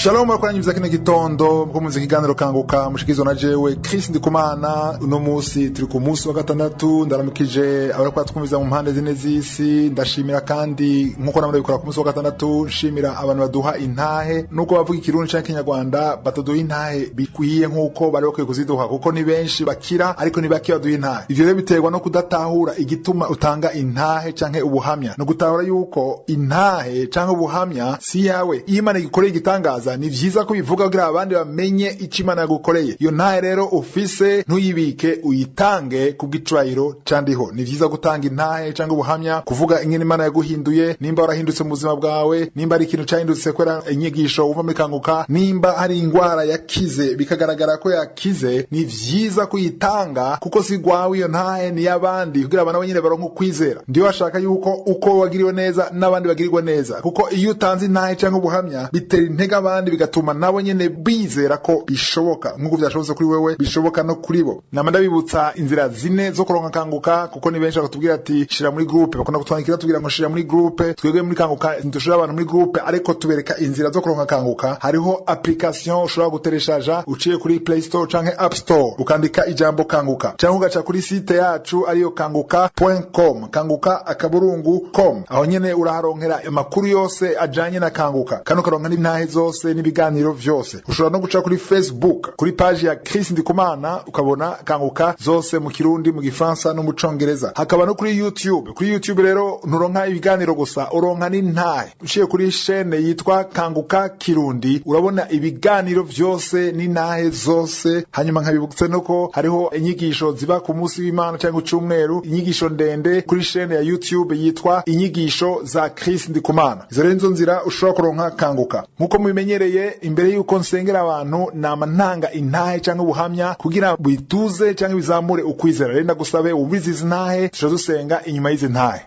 Shalom bakwanyiza kino gitondo bwo muzi kiganiro kanguka mushikizo na jewe Chris Ndikumana. Uno musi turi ku musi wa gatandatu, ndaramukije abari twumviza mu mpande zine z'isi. Ndashimira kandi nkuko namwe bikora ku musi wa gatandatu, nshimira abantu baduha intahe nuko bavuga ikirundi canke Kinyarwanda bataduha intahe bikwiye nkuko bari bakwiye kuziduha, kuko ni benshi bakira ariko ni baki baduha intahe. Ivyo rero biterwa no kudatahura igituma utanga intahe canke ubuhamya, no gutahura yuko intahe canke ubuhamya si yawe. Iyo Imana igikoreye igitangaza ni vyiza ko bivuga kugira abandi bamenye ico Imana yagukoreye. Iyo ntahe rero ufise ntuyibike, uyitange kubw'icubahiro candiho. Ni vyiza gutanga intahe canke ubuhamya, kuvuga ingene Imana yaguhinduye, nimba warahindutse mu buzima bwawe, nimba ari ikintu cahindutse kwera inyigisho wumva muri kanguka, nimba hari ingwara yakize bikagaragara ko yakize, ni vyiza kuyitanga kuko si gwawe iyo ntahe, ni y'abandi kugira abantu banyene baronke ukwizera. Ndiyo bashaka yuko uko wagiriwe neza n'abandi bagirirwa neza, kuko iyo utanze intahe canke ubuhamya bitera intege abandi, bigatuma nabo nyene bizera ko bishoboka nk'uko vyashobotse kuri wewe bishoboka no kuri bo. Nama ndabibutsa inzira zine zo kuronka kanguka, kuko ni benshi bakatubwira ati shira muri groupe, bakunda kutwandikira tubwira ngo shira muri groupe. Twebwe muri kanguka ntidushira abantu muri groupe, ariko tubereka inzira zo kuronka kanguka. Hariho application ushobora gutereshaja uciye kuri Play Store canke App Store, ukandika ijambo kanguka, canke ugaca kuri site yacu ariyo kanguka.com, kanguka.com. Aho nyene uraharonkera amakuru yose ajanye na kanguka, kandi ukaronka n'intahe zose n'ibiganiro vyose. Ushobora no guca kuri Facebook kuri page ya Chris Ndikumana ukabona kanguka zose mu Kirundi, mu Gifaransa no mu Congereza. Hakaba no kuri YouTube. Kuri YouTube rero nturonka ibiganiro gusa, uronka n'intahe. Uciye kuri chaîne yitwa Kanguka Kirundi urabona ibiganiro vyose n'intahe zose. Hanyuma nkabibutse nuko hariho inyigisho ziba ku munsi w'Imana cyangwa cyumweru, inyigisho ndende kuri chaîne ya YouTube yitwa inyigisho za Chris Ndikumana. Izo rero nzira ushobora kuronka kanguka. Nkuko mubimenyereye, imbere yuko nsengera abantu nama ntanga intahe cyangwa ubuhamya kugira bituze cyangwa bizamure ukwizera. Rero ndagusabe ubizi izi ntahe, tuzadusenga inyuma y'izi ntahe.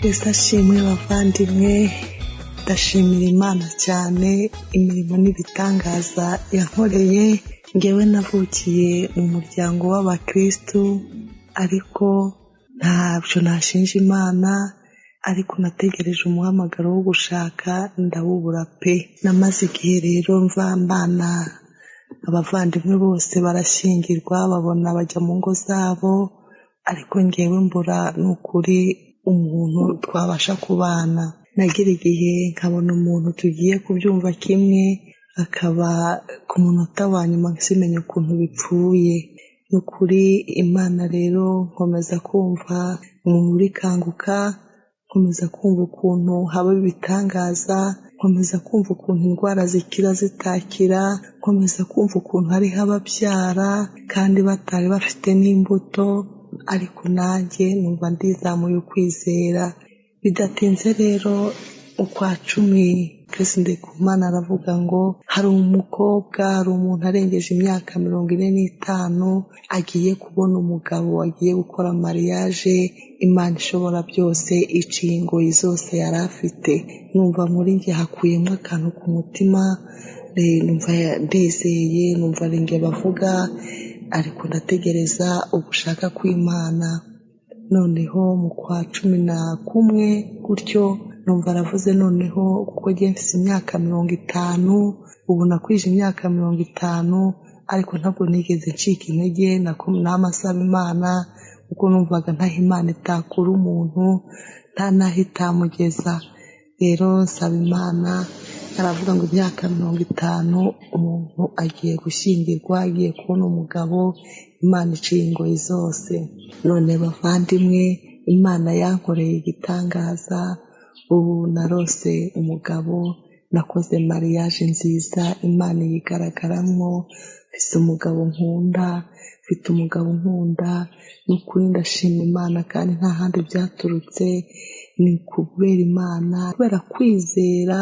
Ndashimira bavandimwe, ndashimira Imana cyane imirimo n'ibitangaza yankoreye. Ngewe navukiye mu muryango w'abakristu, ariko ntabyo nashinja Imana, ariko nategereje umuhamagaro wo gushaka ndawubura pe. Namaze igihe rero mva mbana abavandimwe bose barashingirwa, babona bajya mu ngo zabo, ariko ngewe mbura n'ukuri umuntu twabasha kubana. Nagira igihe nkabona umuntu tugiye kubyumva kimwe, akaba ku munota wa nyuma nsimenye ukuntu bipfuye. Nukuri Imana rero nkomeza kumva umuntu uri kanguka, nkomeza kumva ukuntu haba ibitangaza, nkomeza kumva ukuntu indwara zikira zitakira, nkomeza kumva ukuntu hariho ababyara kandi batari bafite n'imbuto, ariko nanjye numva ndizamuye ukwizera. Bidatinze rero ukwa 10 Chris Ndikumana aravuga ngo hari umukobwa, hari umuntu arengeje imyaka 45 agiye kubona umugabo, agiye gukora mariage. Imana ishobora byose iciye ingoyi zose yari afite. Numva muri njye hakuyemo akantu ku mutima, numva ndizeye, numva ari njye bavuga, ariko ndategereza ugushaka kw'Imana. Noneho mu kwa 11 gutyo numva aravuze, noneho kuko ngiye mfise imyaka 50, ubu nakwije imyaka 50, ariko ntabwo nigeze ncika intege. Namasaba Imana kuko numvaga ntaho Imana itakura umuntu, nta naho itamugeza. Rero nsaba Imana, aravuga ngo imyaka 50 umuntu agiye gushyingirwa, agiye kubona umugabo, Imana iciye ingoyi zose. None bavandimwe, Imana yankoreye igitangaza. Ubu narose umugabo, nakoze mariage nziza, Imana yigaragaramwo. Mfise umugabo nkunda, n'ukuri ndashima Imana, kandi nta handi byaturutse, ni kubera Imana, kubera kwizera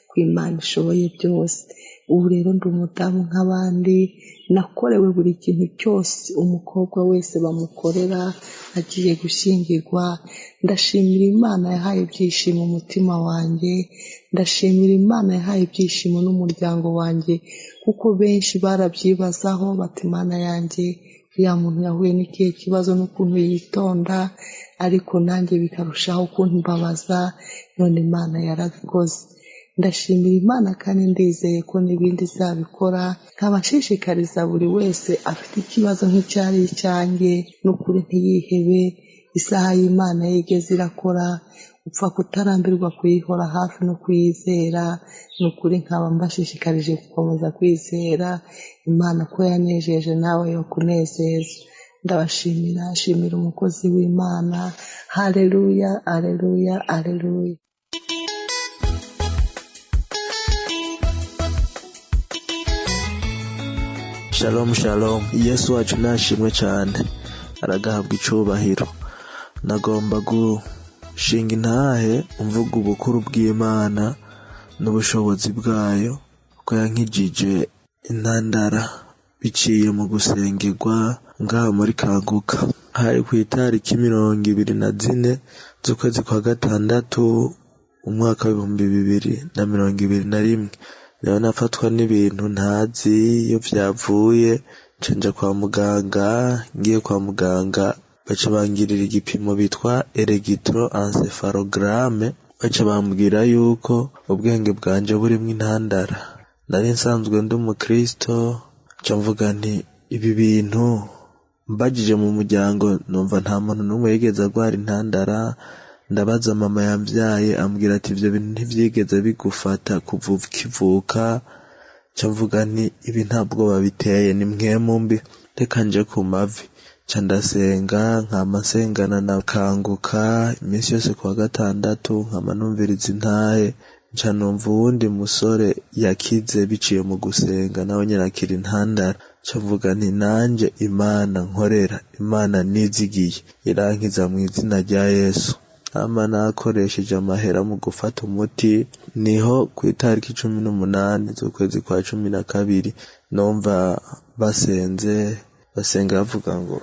kw'Imana ishoboye byose. Ubu rero ndi umudamu nk'abandi, nakorewe buri kintu cyose umukobwa wese bamukorera agiye gushyingirwa. Ndashimira Imana yahaye ibyishimo umutima wanjye, ndashimira Imana yahaye ibyishimo n'umuryango wanjye, kuko benshi barabyibazaho bati Imana yanjye uriya muntu yahuye n'ikihe kibazo n'ukuntu yitonda, ariko nanjye bikarushaho kuntubabaza, none Imana yarabikoze. Ndashimira Imana kandi ndizeye ko n'ibindi izabikora, nkaba nshishikariza buri wese afite ikibazo nk'icyari icyanjye n'ukuri ntiyihebe, isaha y'Imana yigeze irakora, upfa kutarambirwa kuyihora hafi no kuyizera. N'ukuri nkaba mbashishikarije gukomeza kwizera Imana ko yanejeje nawe yo kunezeza. Ndabashimira, shimira umukozi w'Imana. Haleluya, haleluya, haleluya. Shalom shalom, Yesu wacu nashimwe cyane, aragahabwa icubahiro. Nagomba gushinga intahe umvuga ubukuru bw'Imana n'ubushobozi bwayo, ko yankijije intandara biciye mu gusengerwa ngaha muri Kanguka. Hari ku itariki 24 z'ukwezi kwa gatandatu umwaka wa 2021. Rero nafatwa n'ibintu ntazi iyo vyavuye, nja kwa muganga. Ngiye kwa muganga baca bangirira igipimo bitwa electroencephalogramme, baca bambwira yuko ubwenge bwanje burimwo intandara. Nari nsanzwe ndi umukristo, nca mvuga nti ibi bintu mbajije mu muryango numva nta muntu n'umwe yigeze agwara intandara. Ndabaza mama yambyaye, ambwira ati ivyo bintu ntivyigeze bigufata kuva ukivuka. Nca mvuga nti ibi ntabwo babiteye, ni mwemu mbi, reka nje ku mavi. Nca ndasenga, nkama nsengana na Kanguka iminsi yose kuwa gatandatu, nkama numviriza intahe. Nca numva uwundi musore yakize biciye mu gusenga, nawe nyene akira intandara. Nca mvuga nti nanje Imana nkorera, Imana nizigiye, irankiza mu izina rya Yesu. Ama nakoresheje amahera mu gufata umuti. Niho ku itariki 18 z'ukwezi kwa 12 numva basenga bavuga ngo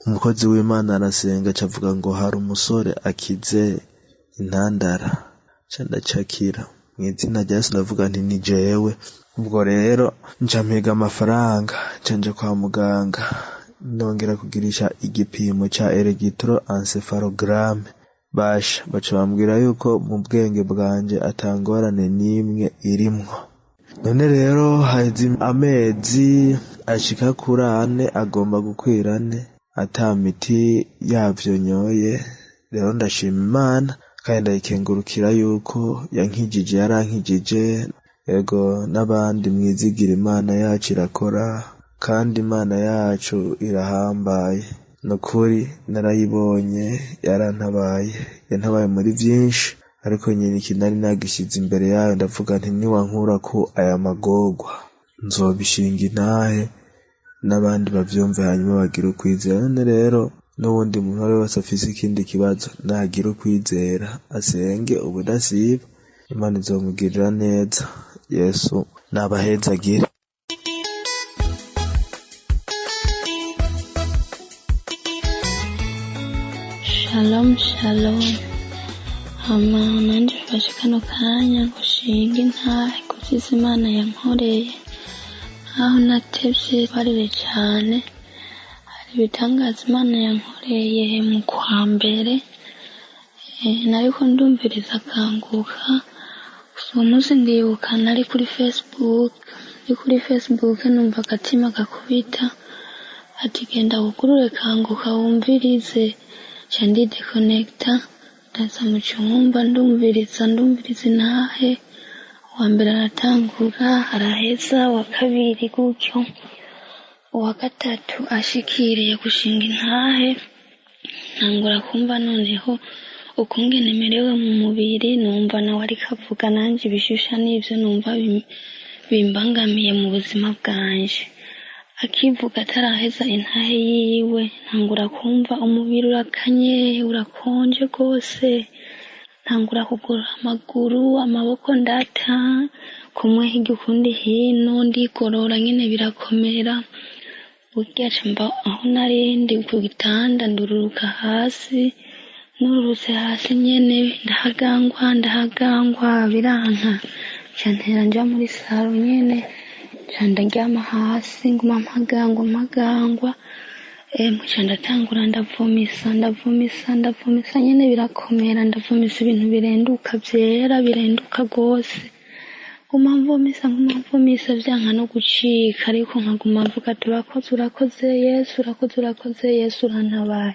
umukozi w'Imana arasenga, cavuga ngo hari umusore akize intandara. Ca ndacakira mu izina rya Yesu, ndavuga nti ni jewe. Ubwo rero nca mpiga amafaranga, nca nje kwa muganga, ndongera kugirisha igipimo ca electroencephalogramme. Baca bambwira yuko mu bwenge bwanje atangorane n'imwe irimwo. None rero haheze amezi ashika kuri 4, agomba gukwira 4 ata miti yavyo nyoye. Rero ndashima Imana kandi ndayikengurukira yuko yankijije, yarankijije. Ego n'abandi mwizigira Imana yacu irakora, kandi Imana yacu irahambaye. Nukuri narayibonye, yantabaye muri byinshi, ariko nyine ikinari nagishize imbere yayo. Ndavuga nti niwankura ko aya magorwa nzobishinga intahe n'abandi bavyumve, hanyuma bagira ukwizera. None rero n'ubundi muntu wese afise ikindi kibazo nagira ukwizera, asenge ubudasiba, Imana izomugirira neza. Yesu nabahezagire. Shalom shalom. Nanje mfashe kano kanya gushinga intahe ku vyiza Imana yankoreye. Aho natevye barire cane, hari ibitangaza Imana yankoreye mu kwa mbere. Nariko ndumviriza Kanguka, uwo munsi ndibuka nari kuri Facebook, numva agatima gakubita ati genda wugurure Kanguka wumvirize. Nca ndideconnecta, ndaza mu cyumba ndumviriza intahe. Uwa mbere aratangura araheza, wa kabiri gutyo, uwa gatatu ashikiriye gushinga intahe. Ntangura kumva noneho ukungene merewe mu mubiri, numva nawe ariko avuga, nanje ibishusha n'ivyo numva bimbangamiye mu buzima bwanje. Akivuga ataraheza intahe yiwe, ntangura kumva umubiri urakanye, urakonje rwose. Ntangura kugorora amaguru, amaboko ndata, kumwe hirya ukundi hino, ndigorora nyene birakomera. Burya mba aho narindi ku gitanda, ndururuka hasi. Nururutse hasi nyene ndahagangwa biranka. Nca ntera nja muri saro nyene, nca ndaryama hasi nguma mpagangwa. muca ndatangura ndavumisa nyene birakomera, ndavumisa ibintu birenduka vyera birenduka gose, nguma mvumisa vyanka no gucika, ariko nkaguma mvuga urakoze Yesu, urakoze Yesu, urantabaye,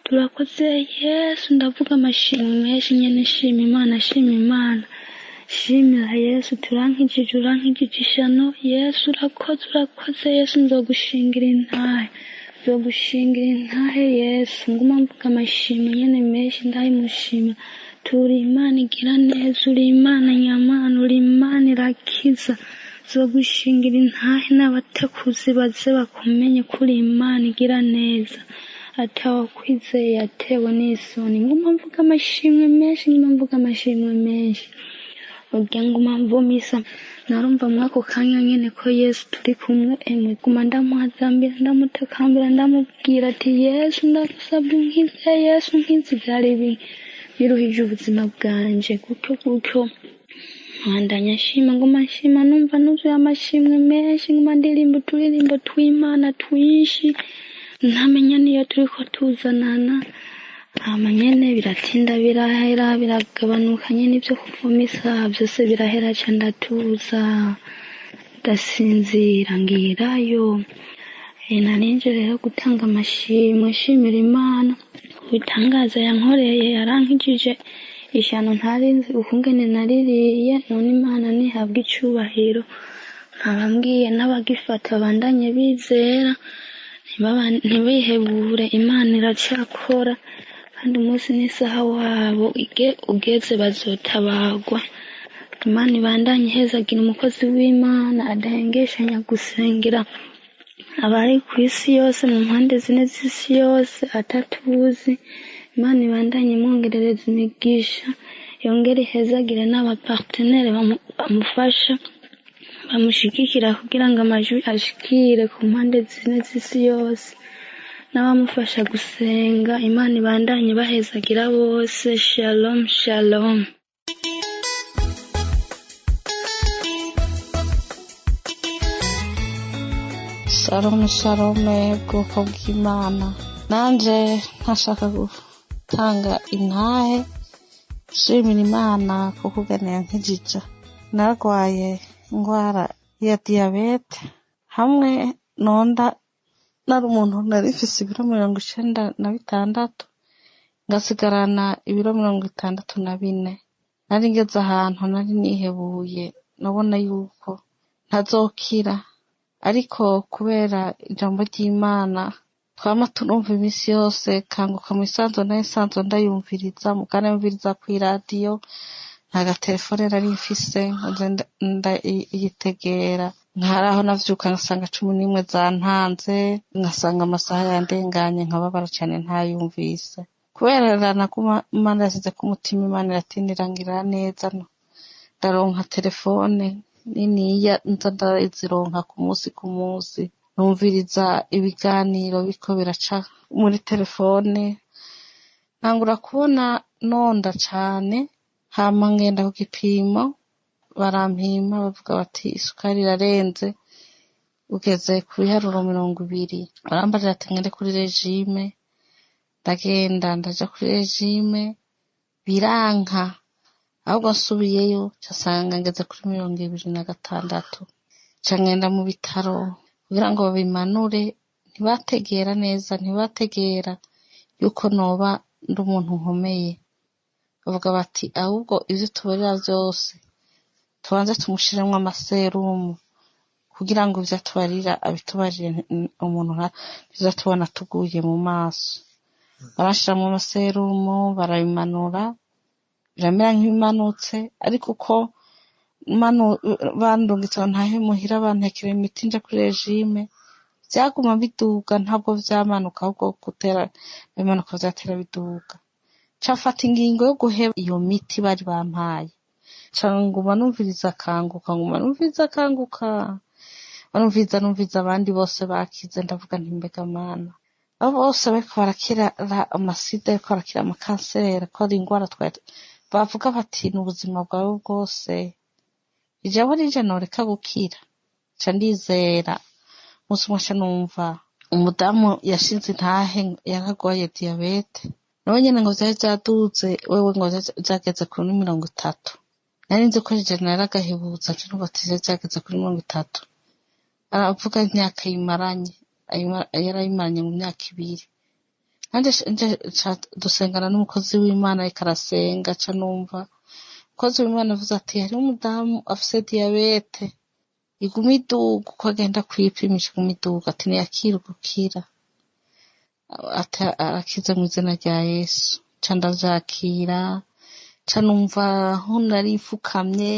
turakoze Yesu. Ndavuga amashimwe menshi nyene, shima Imana, shimira Yesu, urankijije ishano Yesu, urakoze Yesu, nzogushingira intahe Yesu. Nguma mvuga amashimwe nyene menshi, ndayimushima. Turi Imana igira neza, uri Imana nyamana, uri Imana irakiza, nzogushingira intahe n'abatakuzi baze bakumenye kuri Imana igira neza, atawakwizeye yatewe n'isoni. Nguma mvuga amashimwe menshi, urya nguma mvumisa. Narumva mwako kanya nyene ko Yesu turi kumwe, guma ndamuhazambira, ndamutakambira, ndamubwira ati Yesu ndagusabye unkize, Yesu unkize, byari biruhije ubuzima bwanje. Gutyo nkandanya nguma nshima, numva nuzuye amashimwe menshi, nguma ndirimba uturirimbo tw'Imana twinshi, ntamenya niyo turiko tuzanana. Hama nyene biratinda birahera, biragabanuka nyene, ibyo kuvumisa byose birahera, ca ndatuza ndasinzira ngirayo. Narinje rero gutanga amashimwe, nshimira Imana ibitangaza yankoreye, yarankijije ishano ntarinzi ukungene naririye, none Imana nihabwa icubahiro. Nkabambwiye n'abagifata bandanye bizera, ntibihebure, Imana iracakora, kandi umunsi n'isaha wabo ugeze bazotabagwa. Imana ibandanye ihezagira umukozi w'Imana, adahengeshanya gusengera abari ku isi yose, mu mpande zine z'isi yose atatuzi. Imana ibandanye imwongerereza imigisha, yongere ihezagire n'abapartenere bamufasha, bamushigikira kugira ngo amajwi ashikire ku mpande zine z'isi yose, n'abamufasha gusenga. Imana ibandanye bahezagira bose. Shalom shalom. Shalom bwoko bw'Imana, nanje ntashaka gutanga intahe nshimira Imana kuko ugana yankijije. Narwaye indwara ya diyabete, hamwe nonda nari umuntu narifise ibiro 96 ngasigarana ibiro 64. Nari ngeze ahantu nari nihebuye, nabona yuko ntazokira, ariko kubera ijambo ry'Imana twama turumva imisi yose, kanguka mu isanzo ndayumviriza, mukanayumviriza kw'iradiyo, nta gatelefone nari mfise, ndayitegera. Nkaraho navyuka ngasanga 11 zantanze, ngasanga amasaha yandenganye, nkababara cane ntayumvise. Kubera naguma Imana yasize ku mutima, Imana iratinira ngira neza, ndaronka telefone niniya, nza ndazironka ku munsi, numviriza ibiganiro biko biraca muri telefone, ntangura kubona nonda cane. Hama ngenda ku gipimo, barampima bavuga bati isukari irarenze, ugeze ku biharuro 20. Barambarira ati ngende kuri regime, ndagenda ndaja kuri regime, biranka. Ahubwo nsubiyeyo casanga ngeze kuri 26. Ca ngenda mu bitaro kugira ngo babimanure, ntibategera neza, ntibategera yuko noba ndi umuntu nkomeye. Bavuga bati ahubwo ivyo tubarira vyose tubanze tumushiremwo amaserumu, kugira ngo ivyo tubarira abitubarire umuntu ntizatubona tuguye mu maso. Barashiramo amaserumu, barabimanura, biramera nk'ibimanutse, ariko uko bandungitse ntahe muhira bantekera imiti nja kuri regime, vyaguma biduga, ntabwo vyamanuka, ahubwo gutera bimanuka, vyatera biduga. Cafata ingingo yo guheba iyo miti bari bampaye, nguma numviriza kanguka, numviriza abandi bose bakize. Ndavuga nti mbega Mana, abo bose bariko barakira amasida, bariko barakira amakanseri, ko ari ingwara bavuga bati n'ubuzima bwawe bwose, ijabo rije noreka gukira. Ca ndizera, musi umwe ca numva umudamu yashinze intahe yaragwaye diyabete nawe nyene ngo vyari vyaduze wewe ngo vyageze kuri 30. nari nzi ko ijana naragahebutsa cyo ngo vyageze kuri 30. aravuga imyaka yimaranye yarayimaranye mu myaka 2. nanje dusengana n'umukozi w'Imana ikarasenga ca numva umukozi w'Imana avuze ati hari umudamu afise diyabete iguma iduga uko agenda kwipimisha iguma iduga ati ntiyakira gukira ati arakize mu izina rya Yesu ca ndavyakira ca numva aho nari mfukamye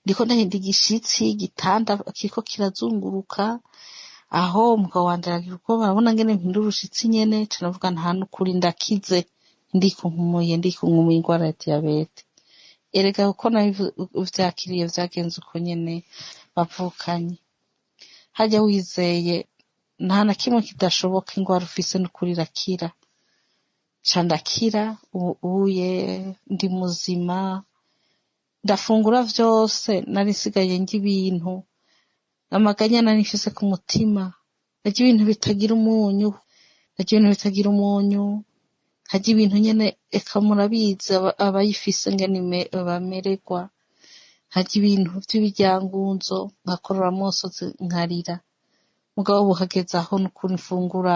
ndiko ndahinda igishitsi igitanda kiriko kirazunguruka aho umugabo wanje aragira ubwoba arabona ngene mpinda urushitsi nyene ca navuga nta n'ukuri ndakize ndikunkumuye ingwara ya diyabete erega uko navyakiriye vyagenze uko nyene bavukanye hajya wizeye nta na kimwe kidashoboka ingwara ufise n'ukuri irakira ca ndakira ubuye ndi muzima ndafungura vyose nari nsigaye ng'ibintu amaganya nari nfise ku mutima narya ibintu bitagira umunyu harya ibintu nyene eka murabizi abayifise ngene bamererwa harya ibintu vy'ibiryangunzo nkakorora amosozi nkarira mugabo buhageze aho n'ukuri mfungura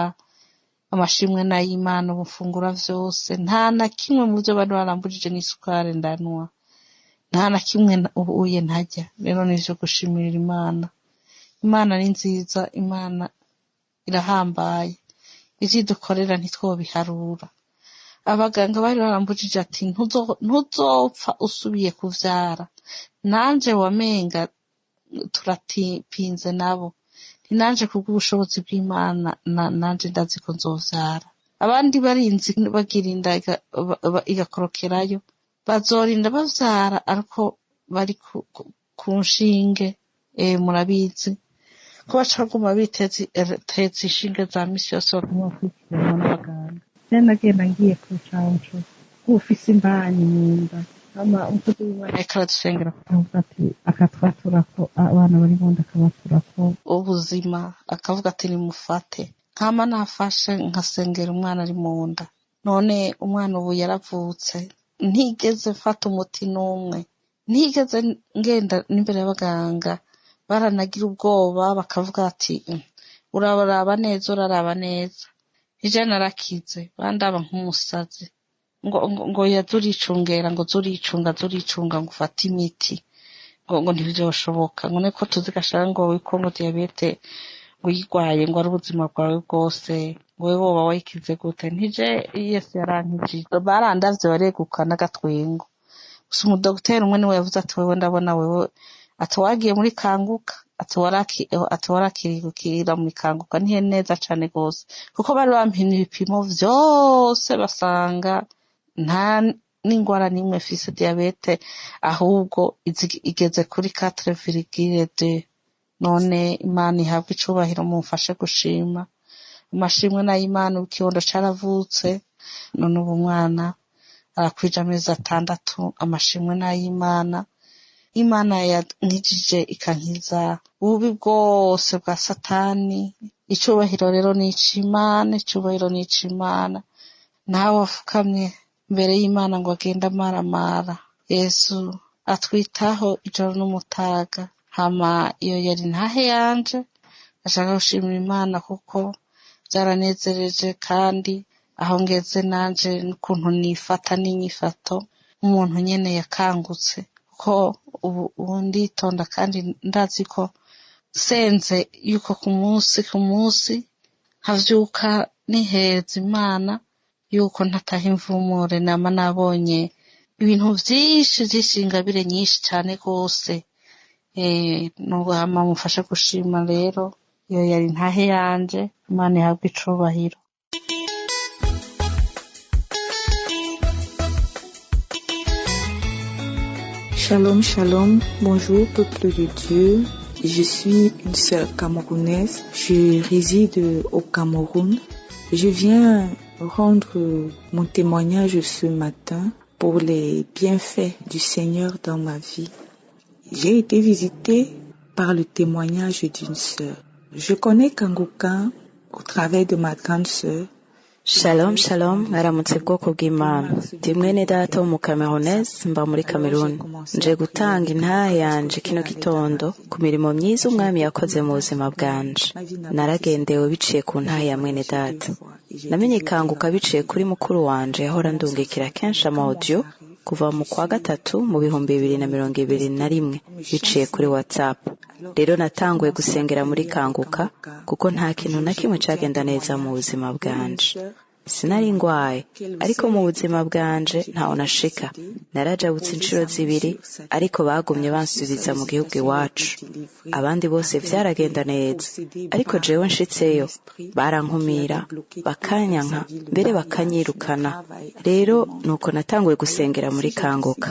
amashimwe n'ay'Imana bufungura vyose nta na kimwe mu byo bari barambujije n'isukari ndanwa nta na kimwe ubuye ntajya rero nivyo gushimirira Imana ni nziza Imana irahambaye izidukorera ntitwobiharura abaganga bari barambujije ati ntuzopfa usubiye kuvyara nanje wamenga turatipinze nabo nanje kubw'ubushobozi bw'Imana nanje ndazi ko nzovyara abandi barinzi bagirinda igakorokerayo bazorinda bavyara ariko bari ku nshinge murabizi ko bacaguma biteze inshinge za misi yose baguma bakurikirana n'abaganga nagenda ngiye kucanco ufise imbanyi munda ama umukozi w'Imana akaradusengera akavuga ati akatwaturako abana bari munda akabaturako ubuzima akavuga ati nimufate nkama nafashe nkasengera umwana ari munda none umwana ubu yaravutse ntigeze mfata umuti n'umwe ntigeze ngenda n'imbere y'abaganga baranagira ubwoba bakavuga ati uraraba neza ije narakize bandaba nk'umusazi ngo yazuricungera ngo zuricunga ngo ufate imiti ngo ntivyoshoboka ngo niko tuzigashaka ngo wiko ngo diabete ngo yigwaye ngo ari ubuzima bwawe bwose wewe woba wayikize gute ntije Yesu yarankije barandavye baregukana gatwengo gusa umudokiteri umwe niwe yavuze ati wewe ndabona wewe atwagiye muri kanguka atwarakirikira muri kanguka nihe neza cane gose kuko bari bampimye ibipimo vyose basanga nta n'ingwara nimwe fise diabete ahubwo igeze kuri 4,2 none Imana ihabwa icubahiro mumfashe gushima amashimwe n'ay'Imana ikibondo caravutse none ubu mwana arakwija amezi 6 amashimwe n'ay'Imana Imana yankijije ikankiza ububi bwose bwa satani icubahiro rero n'icimana nawe wafukamye mbere y'Imana ngo agenda maramara Yesu atwitaho ijoro n'umutaga hama iyo yari ntahe yanje ashaka gushimira Imana kuko byaranezereje kandi aho ngeze nanje n'ukuntu nifata n'inyifato umuntu nyene yakangutse ko ubu nditonda kandi ndazi ko senze yuko ku munsi havyuka niheza Imana yuko ntataha imvumure nama nabonye ibintu vyinshi ingabire nyinshi cane gose nubwo hama mufasha gushima rero iyo yari ntahe yanje Imana ihabwe icubahiro. Shalom, shalom, bonjour peuple de Dieu, je suis une sœur camerounaise, je réside au Cameroun. Je viens rendre mon témoignage ce matin pour les bienfaits du Seigneur dans ma vie. J'ai été visitée par le témoignage d'une sœur. Je connais Kangoka au travers de ma grande sœur. Shalom shalom mwaramutse bwoko bw'Imana ndi mwene data wo mu Camerounese mba muri Cameroon nje gutanga intahe yanje kino gitondo ku mirimo myiza umwami yakoze mu buzima bwanje naragendewe biciye ku ntahe ya mwene data namenye ikanguka biciye kuri mukuru wanje yahora ndungikira kenshi ama audio kuva mu kwa gatatu mu 2021 biciye kuri WhatsApp. Rero natanguye gusengera muri kanguka kuko nta kintu na kimwe cagenda neza mu buzima bwanje. Sinari ngwaye ariko mu buzima bwanje ntaho nashika. Narajabutse inshuro zibiri ariko bagumye bansubiza mu gihugu iwacu. Abandi bose vyaragenda neza ariko jewe nshitseyo barankumira bakanyanka mbere bakanyirukana. Rero nuko natanguye gusengera muri kanguka.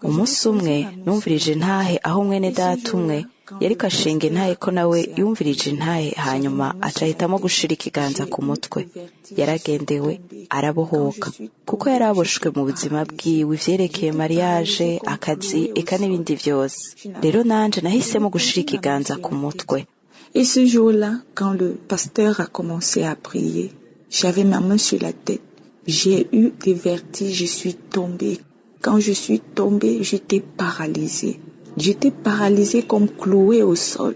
Umunsi umwe numvirije intahe aho mwene data umwe yariko ashinga intahe ko nawe yumvirije intahe hanyuma acahitamo gushira ikiganza ku mutwe. Yaragendewe arabohoka kuko yaraboshwe mu buzima bwiwe ivyerekeye mariage, akazi eka n'ibindi vyose. Rero nanje nahisemo gushira ikiganza ku mutwe. Et ce jour-là, quand le pasteur a commencé à prier, j'avais ma main sur la tête. J'ai eu des vertiges, je suis tombée. Quand je suis tombée, j'étais paralysée. J'étais paralysée comme clouée au sol.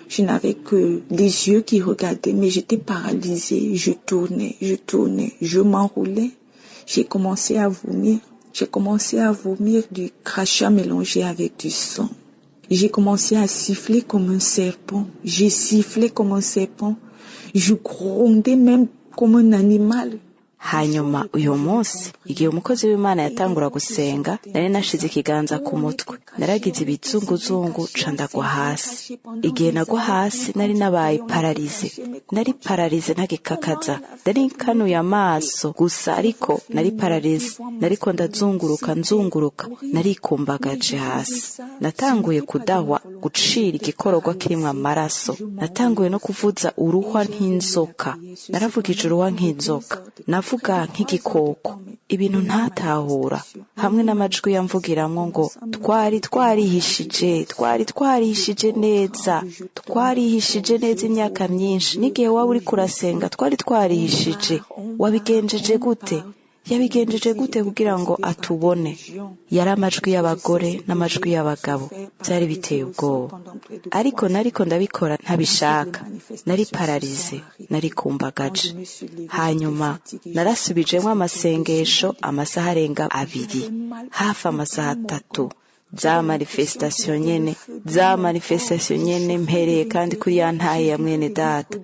Je n'avais que les yeux qui regardaient, mais j'étais paralysée. Je tournais, je m'enroulais. J'ai commencé à vomir. J'ai commencé à vomir du crachat mélangé avec du sang. J'ai commencé à siffler comme un serpent. J'ai sifflé comme un serpent. Je grondais même comme un animal. Hanyuma uyu munsi igihe umukozi w'Imana yatangura gusenga nari nashize ikiganza ku mutwe naragize ibizunguzungu candagwa hasi. Igihe nagwa hasi nari nabaye paralize ntagikakaza nari nkanuye amaso gusa ariko nari paralize nariko ndazunguruka narikumbagaje hasi. Natanguye kudahwa gucira igikororwa kirimwo amaraso. Natanguye no kuvuza uruhwa nk'inzoka. Naravugije uruhwa nk'inzoka navuga nk'igikoko ibintu ntatahura hamwe n'amajwi yamvugiramwo ngo twarihishije neza imyaka myinshi n'igihe waba uri kurasenga twarihishije. Wabigenjeje gute? Yabigenjeje gute kugira ngo atubone? Yari amajwi y'abagore n'amajwi y'abagabo byari biteye ubwoba ariko nariko ndabikora ntabishaka. Nari paralize narikumbagaje. Hanyuma narasubijemwo amasengesho amasaha arenga 2 hafi amasaha 3 za manifestation nyene mpereye kandi kuri ya ntahe ya mwene data.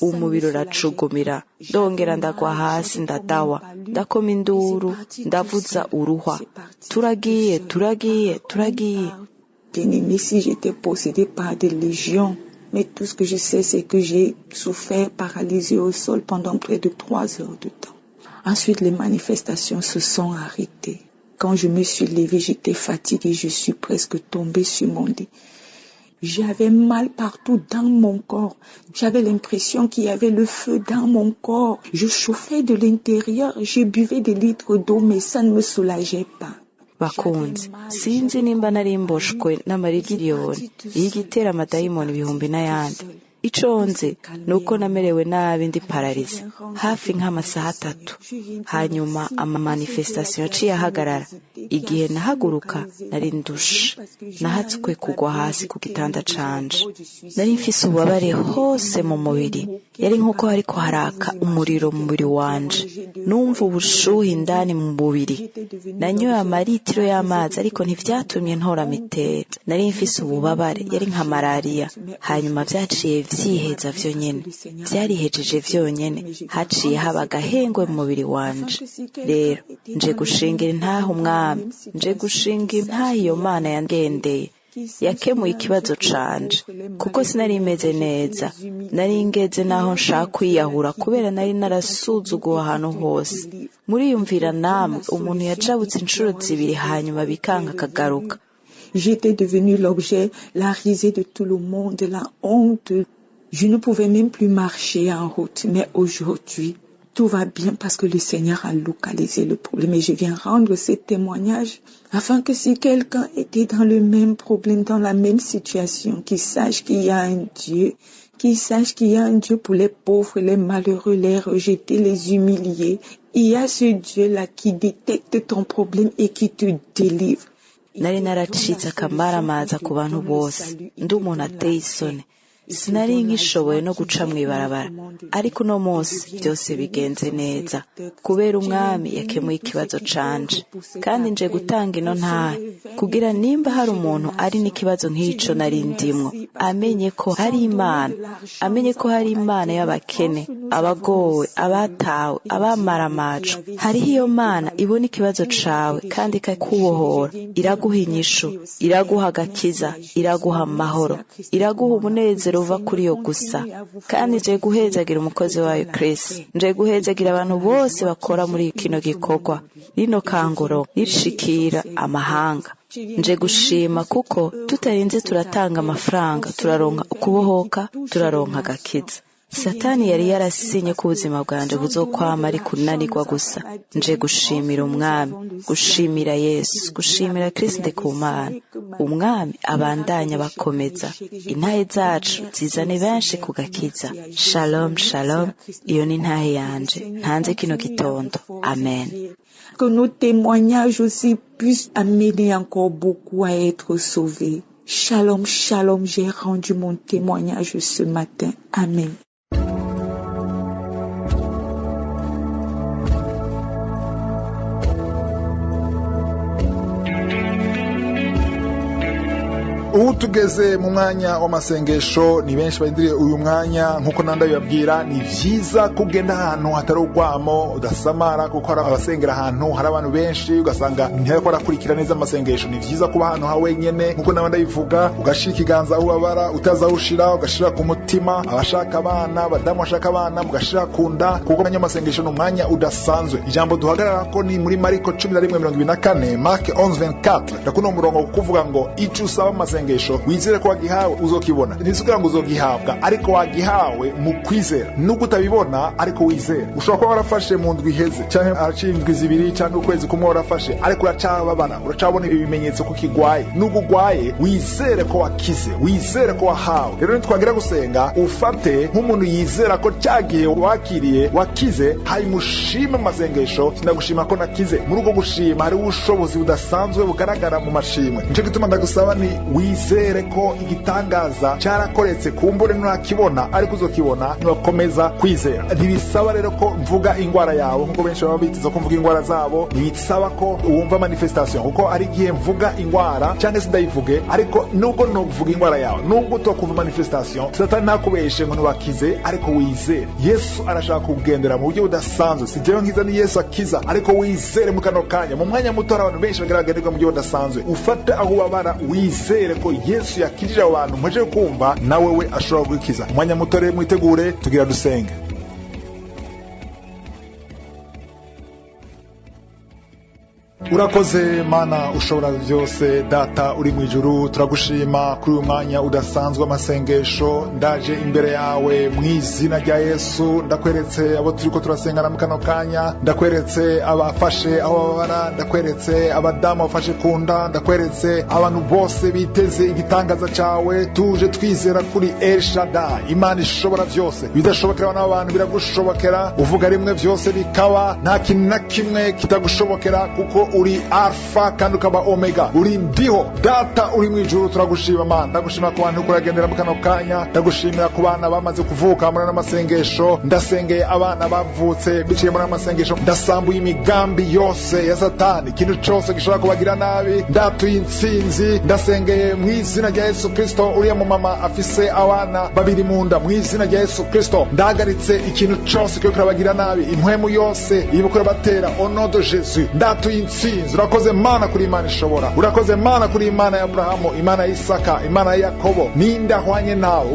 Umubiri uracugumira ndongera ndagwa hasi ndadawa ndakoma induru ndavuza uruhwa turagiye. Bien-aimé, si j'étais possédée par des légions, mais tout ce que je sais, c'est que j'ai souffert paralysée au sol pendant près de 3 heures de temps. Ensuite, les manifestations se sont arrêtées. Quand je me suis levée, j'étais fatiguée, je suis presque tombée sur mon lit. J'avais mal partout dans mon corps. J'avais l'impression qu'il y avait le feu dans mon corps. Je chauffais de l'intérieur, je buvais des litres d'eau, mais ça ne me soulageait pas. Bakunzi, sinzi nimba nari mboshwe n'amarigiriyoni y'igitera amadayimoni ibihumbi n'ayandi. Ico nzi nuko namerewe nabi ndi paralize hafi nk'amasaha 3. Hanyuma manifestation yaciye ahagarara. Igihe nahaguruka nari ndushe nahatswe kugwa hasi ku gitanda canje. Nari mfise ububabare hose mu mubiri. Yari nkuko hariko haraka umuriro mu mubiri wanje. Numva ubushuhe indani mu mubiri. Nanyoye amaritiro y'amazi ariko ntivyatumye ntora mitera. Nari mfise ububabare yari nka malaria. Hanyuma vyaciye vyiheza vyonyene. Vyarihejeje vyonyene. Haciye haba agahengwe mu mubiri wanje. Rero nje gushingira intahe umwami. Nje gushinga intahe iyo Mana yangendeye. Yakemuye ikibazo canje kuko sinari imeze neza. Nari ngeze naho nshaka kwiyahura kubera nari narasuzuguwe ahantu hose. Muriyumvira namwe umuntu yajabutse inshuro 2 hanyuma bikanka akagaruka. J'étais devenue l'objet, la risée de tout le monde, la honte. Je ne pouvais même plus marcher en route. Mais aujourd'hui, tout va bien parce que le Seigneur a localisé le problème. Et je viens rendre ce témoignage afin que si quelqu'un était dans le même problème, dans la même situation, qu'il sache qu'il y a un Dieu qu'ils sachent qu'il y a un Dieu pour les pauvres, les malheureux, les rejetés, les humiliés. Il y a ce Dieu-là qui détecte ton problème et qui te délivre. Nari naracitse akamaramaza ku bantu bose ndi umuntu ateye isoni sinari nkishoboye no guca mw'ibarabara ariko uno munsi byose bigenze neza kubera umwami yakemuye ikibazo canje kandi nje gutanga ino ntahe kugira nimba hari umuntu ari n'ikibazo nk'ico nari ndimwo amenye ko hari imana y'abakene abagowe abatawe abamaramacu hariho iyo mana ibona ikibazo cawe kandi ikakubohora iraguha inyishu iraguha agakiza iraguha amahoro iraguha umunezero uva kuri yo gusa kandi nje guhezagira umukozi wayo Chris nje guhezagira abantu bose bakora muri kino gikorwa rino kanguro rishikira amahanga nje gushima kuko tutarinze turatanga amafaranga turaronka ukubohoka turaronka agakiza Satani yari yarasinye ku buzima bwanje buzokwama ari kunanirwa gusa nje gushimira umwami gushimira Yesu gushimira Kristo ku Mana umwami abandanya bakomeza intahe zacu zizane benshi kugakiza shalom shalom iyo ni intahe yanje ntanze kino gitondo amen. Que nos témoignages aussi puissent amener encore beaucoup à être sauvés. Shalom shalom, j'ai rendu mon témoignage ce matin. Amen. ubu tugeze mu mwanya w'amasengesho ni benshi barindiriye uyu mwanya nkuko nandabibabwira ni vyiza kugenda ahantu hatari urwamo udasamara kuko hari abasengera ahantu hari abantu benshi ugasanga ntiyari ko arakurikira neza amasengesho ni vyiza kuba ahantu ha wenyene nkuko nabandabivuga ugashira ikiganza aho ubabara utazawushira ugashira ku mutima abashaka abana abadamu bashaka abana mugashira ku nda kuko umwanya w'amasengesho ni umwanya udasanzwe ijambo duhagarara ko ni muri Mariko 11:24 Mark 11:24 ndakuno umurongo kuvuga ngo ico usaba amasengesho wizere ko wagihawe uzokibona ntisugira ngo uzogihabwa ariko wagihawe mu kwizera nubwo utabibona ariko wizere ushobora kuba warafashe mu ndwi iheze cyangwa aracindwi zibiri cyangwa ukwezi kumwe warafashe ariko uracababana uracabona ibimenyetso ko kigwaye nubwo ugwaye wizere ko wakize wizere ko wahawe rero nitwagira gusenga ufate nk'umuntu yizera ko cyagiye wakiriye wakize hayimushime amasengesho sinagushima ko nakize muri uko gushima hari ubushobozi budasanzwe bugaragara mu mashimwe nico gituma ndagusaba ni wizere ko igitangaza cyarakoretse kumbure nturakibona ariko uzokibona nibakomeza kwizera ntibisaba rero ko mvuga ingwara yawe nkuko benshi baba bitiza ko mvuga ingwara zabo ntibisaba ko wumva manifestation kuko ari igihe mvuga ingwara cyangwa se ndayivuge ariko nubwo no kuvuga ingwara yawe nubwo utokumva manifestation Satani ntakubeshe ngo ntiwakize ariko wizere Yesu arashaka kugendera mu buryo budasanzwe si jewe nkiza ni Yesu akiza ariko wizere mu kano kanya mu mwanya muto abantu benshi bagaragarira mu buryo budasanzwe ufate aho ubabara wizere ko Yesu yakirije abantu muje kumva nawe we ashobora gukiza umwanya muto rero mwitegure tugira dusenge. Urakoze Mana ushobora byose data uri mu ijuru turagushima kuri uyu mwanya udasanzwe amasengesho ndaje imbere yawe mu izina rya Yesu ndakweretse abo turiko turasengana mu kano kanya ndakweretse abafashe aho babara ndakweretse abadamu bafashe kunda ndakweretse abantu bose biteze igitangaza cawe tuje twizera kuri El Shaddai Imana ishobora byose bidashobokera n'abantu biragushobokera uvuga rimwe byose bikaba nta kintu na kimwe kitagushobokera kuko uri alfa kandi ukaba omega uri ndiho data uri mu ijuru turagushima Mana ndagushima ku bantu kuragendera mu kano kanya ndagushimira ku bana bamaze kuvuka muri n'amasengesho ndasengeye abana bavutse biciye muri n'amasengesho ndasambuye imigambi yose ya Satani ikintu cyose gishobora kubagira nabi ndatuye intsinzi ndasengeye mu izina rya Yesu Kristo uriya mu mama afise abana babiri mu nda mu izina rya Yesu Kristo ndahagaritse ikintu cyose cyo kurabagira nabi impwemu yose ibukura batera au nom de Jésus ndatuye urakoze Mana kuri Imana ishobora urakoze Mana kuri Imana ya Abrahamu Imana ya Isaka Imana ya Yakobo ninde ahwanye nawe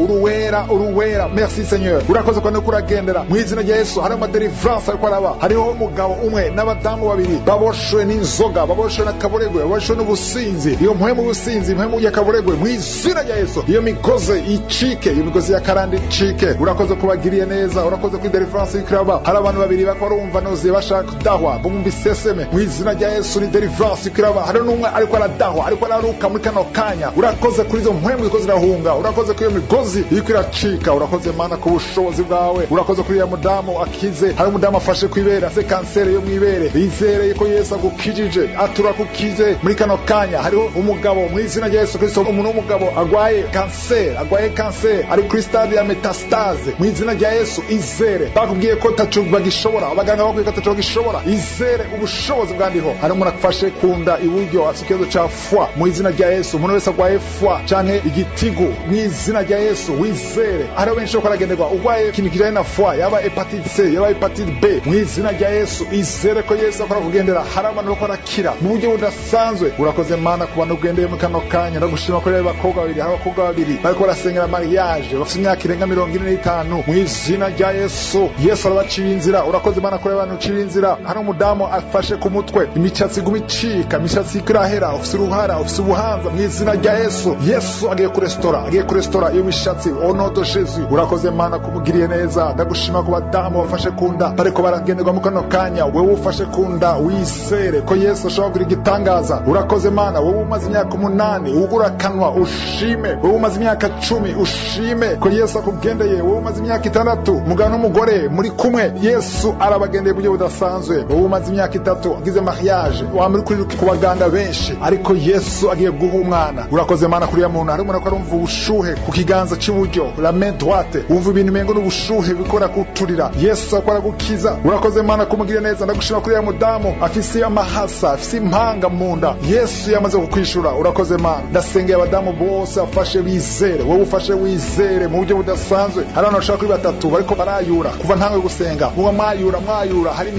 uruwera merci Seigneur urakoze kwane kuragendera mu izina rya Yesu hari amadelivrance ariko araba hariho umugabo umwe n'abadamu babiri baboshwe n'inzoga baboshwe n'akaboregwe baboshwe n'ubusinzi iyo mpwemu y'ubusinzi impwemu y'akaboregwe mu izina rya Yesu iyo migozi icike iyo migozi ya karandi icike urakoze kubagiriye neza urakoze kuri delivrance y'ikiraba hari abantu babiri bakora umva noziye bashaka kudahwa bumva iseseme mu izina rya Yesu ni deliverance ikiraba hari n'umwe ariko aradahwa ariko araruka muri kano kanya urakoze kuri izo mpwemu ziko zirahunga urakoze kuri iyo migozi iriko iracika urakoze Mana ku bushobozi bwawe urakoze kuri ya mudamu akize hari umudamu afashe kwibera se kanseri yo mwibere bizereye ko Yesu agukijije atura kukize muri kano kanya hariho umugabo mu izina rya Yesu Kristo umuntu w'umugabo agwaye kanseri ari kuri stade ya metastase mu izina rya Yesu izere bakubwiye ko tacu bagishobora abaganga bakwiye ko tacu bagishobora izere ubushobozi bwandiho hari umuntu afashe kunda iburyo afite ikibazo ca foi mu izina rya Yesu umuntu wese agwaye foi canke igitigu mu izina rya Yesu wizere hari benshi ko aragenderwa ugwaye ikintu kijanye na foi yaba hepatite C yaba hepatite B mu izina rya Yesu izere ko Yesu akora kugendera hari abantu bako arakira mu buryo budasanzwe urakoze Mana ku bantu ugendeye mu kano kanya ndagushima ko rero bakobwa babiri bariko barasengera mariage bafite imyaka irenga 45 mu izina rya Yesu arabaciye inzira urakoze Mana ko abantu uciye inzira hari umudamu afashe ku mutwe imishatsi gumicika imishatsi kirahera ufite uruhara ufite ubuhanza mu izina rya Yesu agiye kurestora iyo mishatsi onodo Jesus urakoze Mana kumugiriye neza ndagushima ku badamu bafashe kunda bariko baragenderwa mu kano kanya wewe ufashe kunda wisere ko Yesu ashobora kugira igitangaza urakoze Mana wewe umaze imyaka 8 ugura kanwa ushime wewe umaze imyaka 10 ushime ko Yesu akugendeye wowe umaze imyaka 6 mugabo n'umugore muri kumwe Yesu arabagendeye buryo budasanzwe wowe umaze imyaka 3 agize mariage wamuri kuri ku baganga benshi ariko Yesu agiye guha umwana urakoze Mana kuri ya muntu hari umuntu arumva ubushuhe ku kiganza cy'iburyo la main droite umva ibintu mengo n'ubushuhe bikora kuturira Yesu akora gukiza urakoze Mana kumugirira neza ndagushima kuri ya mudamu afise amahasa afise impanga munda Yesu yamaze kukwishura urakoze Mana ndasengeye abadamu bose afashe bizere wowe ufashe wizere mu buryo budasanzwe hari abantu bashaka kuri batatu bariko barayura kuva ntangwe gusenga muba mwayura hari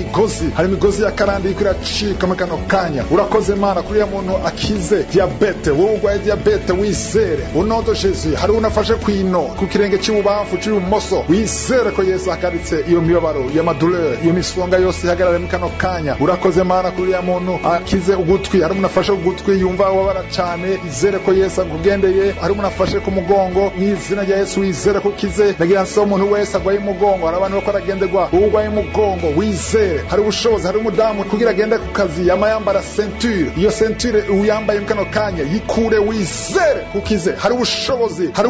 imigozi ya karandi iko iracika mu kano kanya urakoze Mana kuri ya muntu akize diabete wowe ugwaye diabete wizere unodo Jesus hari unafashe kwino ku kirenge cy'ububamfu cy'ubumoso wizere ko Yesu akaritse iyo mibabaro ya maduleur iyo misonga yose ihagarare mu kano kanya urakoze Mana kuri ya muntu akize ugutwi hari unafashe ugutwi yumva wabara cyane izere ko Yesu agugendeye hari unafashe ku mugongo mu izina rya Yesu wizere ko kize ndagira nso umuntu wese agwaye umugongo hari abantu bako aragenderwa ugwaye umugongo wizere hari ubushobozi hari umudamu kugira agende ku kazi yamayambara ceinture iyo ceinture uyambaye mu kano kanya yikure wizere kukize hari ubushobozi hari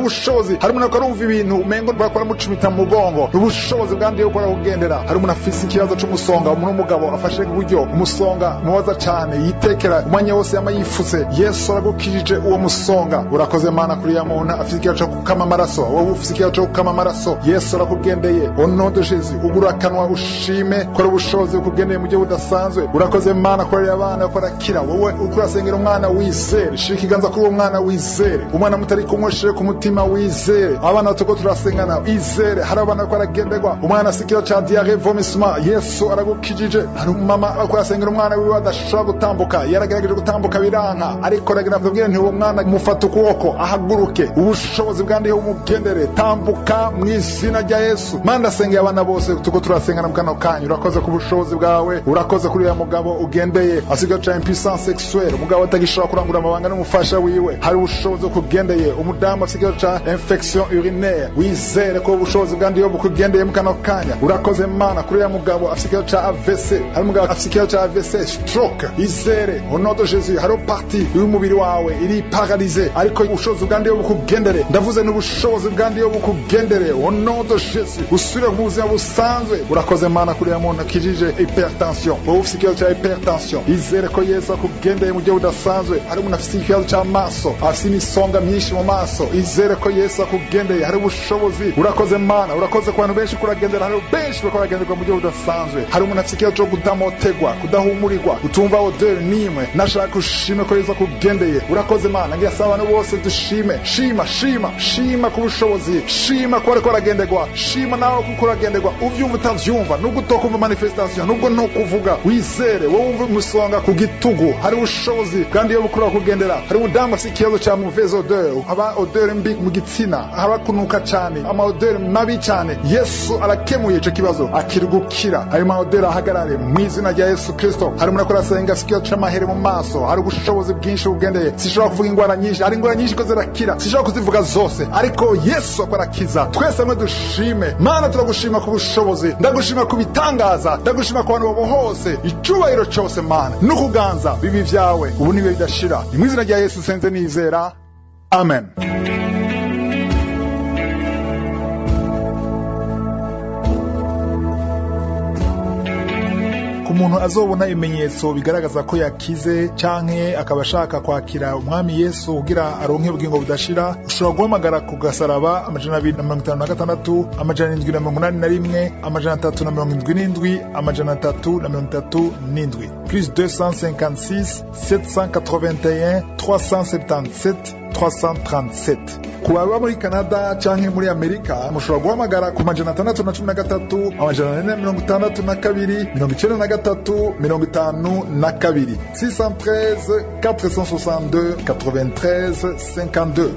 umuntu arumva ibintu umengo bakora mucumita mu mugongo ubushobozi bwandiye ukora kugendera hari umuntu afise ikibazo cy'umusonga umuntu w'umugabo afashe uburyo umusonga mubaza cyane yitekera umwanya wose yamayifuse Yesu aragukijije uwo musonga urakoze Mana kuri ya muntu afise ikibazo cyo gukama amaraso wowe ufise ikibazo cyo gukama amaraso Yesu arakugendeye onodo Jesus ugura kanwa ushime ko ubushobozi kugendeye mu gihe budasanzwe urakoze Mana kuri abana bakora kira wowe ukurasengera umwana wizere shikiganza kuri uwo mwana wizere umwana mutari kumwoshere ku mutima wizere abana tuko turasengana izere hari abana ko aragenderwa umwana sikira cha diarrhée vomissement Yesu aragukijije hari umama akurasengera umwana wiwe adashobora gutambuka yaragerageje gutambuka biranka ariko ragira mvubwire nti uwo mwana mufata ukuboko ahaguruke ubushobozi bwandiye umugendere tambuka mu izina rya Yesu Mana sengeye abana bose tuko turasengana mu kano kanya urakoze ku bushobozi bwawe urakoze kuri ya mugabo ugendeye asigaye cha impuissance sexuelle umugabo atagishobora kurangura amabanga n'umufasha wiwe hari ubushobozi kugendeye umudamu asigaye cha infection urinaire wizere ko ubushobozi bwandiye bukugendeye mu kano kanya urakoze Mana kuri ya mugabo asigaye cha AVC hari umugabo asigaye cha AVC stroke izere onodo Jesus hari parti y'umubiri wawe iri paralyze ariko ubushobozi bwandiye bukugendere ndavuze n'ubushobozi bwandiye bukugendere onodo Jesus usubire mu buzima busanzwe urakoze Mana kuri ya muntu akijije hypertension wowe ufite ikibazo cya hypertension izere ko Yesu akugendeye mu gihe budasanzwe hari umuntu afite ikibazo cy'amaso afite imisonga myinshi mu maso izere ko Yesu akugendeye hari ubushobozi urakoze Mana urakoze ku bantu benshi kuragendera hari benshi bakora mu gihe budasanzwe hari umuntu afite ikibazo cyo kudamotegwa kudahumurirwa utumva odeur nimwe nashaka ushime ko Yesu akugendeye urakoze Mana ngiye asaba abantu bose dushime shima ku bushobozi shima ko ariko aragenderwa shima nawe kuko uragenderwa uvyumva utavyumva nubwo utokumva manifestation nubwo no kuvuga wizere wowe umva umusonga ku gitugu hari ubushobozi kandi iyo bukura kugendera hari ubudamu afite ikibazo cya mauvaise odeur haba odeur mbi mu gitsina haba kunuka cyane ama odeur mabi cyane Yesu arakemuye ico kibazo akirugukira ayo ma odeur ahagarare mu izina rya Yesu Kristo hari umuntu akora senga sikyo cy'amahere mu maso hari ubushobozi bwinshi bugendeye sishobora kuvuga ingwara nyinshi hari ingwara nyinshi ko zirakira sishobora kuzivuga zose ariko Yesu akora kiza twese mwe dushime Mana turagushima ku bushobozi ndagushima ku bitangaza ndagushima ku bantu babo hose icubahiro cyose byose mana no kuganza bibi vyawe ubu niwe bidashira ni mu izina rya Yesu senze nizera amen. Umuntu azobona ibimenyetso bigaragaza ko yakize canke akaba ashaka kwakira umwami Yesu kugira aronke ubugingo budashira, ushobora guhamagara ku gasaraba 256 781 377 337 plus 256 781 377 337. Kuba muri Canada canke muri Amerika mushobora guhamagara ku 613 462 93 613 462 93 52.